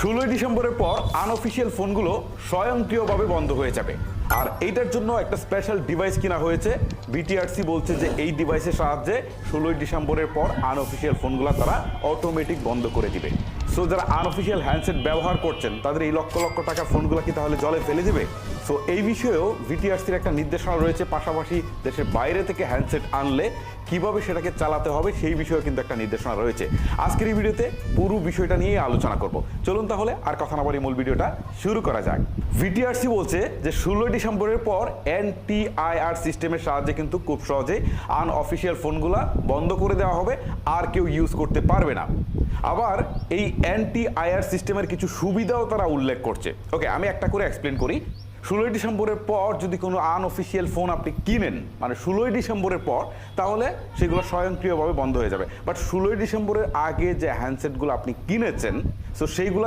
16ই ডিসেম্বরের পর আনঅফিসিয়াল ফোনগুলো স্বয়ংক্রিয়ভাবে বন্ধ হয়ে যাবে। আর এইটার জন্য একটা স্পেশাল ডিভাইস কিনা হয়েছে। বিটিআরসি বলছে যে এই ডিভাইসের সাহায্যে 16ই ডিসেম্বরের পর আনঅফিসিয়াল ফোনগুলো তারা অটোমেটিক বন্ধ করে দিবে। সো যারা আনঅফিসিয়াল হ্যান্ডসেট ব্যবহার করছেন তাদের এই লক্ষ লক্ষ টাকার ফোনগুলো কি তাহলে জলে ফেলে দিবে? সো এই বিষয়েও বিটিআরসির একটা নির্দেশনা রয়েছে। পাশাপাশি দেশের বাইরে থেকে হ্যান্ডসেট আনলে কিভাবে সেটাকে চালাতে হবে সেই বিষয়ে কিন্তু একটা নির্দেশনা রয়েছে। আজকের এই ভিডিওতে পুরো বিষয়টা নিয়ে আলোচনা করব। চলুন তাহলে আর কথা না বলে মূল ভিডিওটা শুরু করা যাক। বিটিআরসি বলছে যে 16ই ডিসেম্বরের পর এনটিআইআর সিস্টেমের সাহায্যে কিন্তু খুব সহজেই আনঅফিসিয়াল ফোনগুলা বন্ধ করে দেওয়া হবে, আর কেউ ইউজ করতে পারবে না। আবার এই এনটিআইআর সিস্টেমের কিছু সুবিধাও তারা উল্লেখ করছে। ওকে, আমি একটা করে এক্সপ্লেন করি। 16ই ডিসেম্বরের পর যদি কোনো আনঅফিসিয়াল ফোন আপনি কিনেন, মানে 16ই ডিসেম্বরের পর, তাহলে সেগুলো স্বয়ংক্রিয়ভাবে বন্ধ হয়ে যাবে। বাট 16ই ডিসেম্বরের আগে যে হ্যান্ডসেটগুলো আপনি কিনেছেন, সো সেইগুলো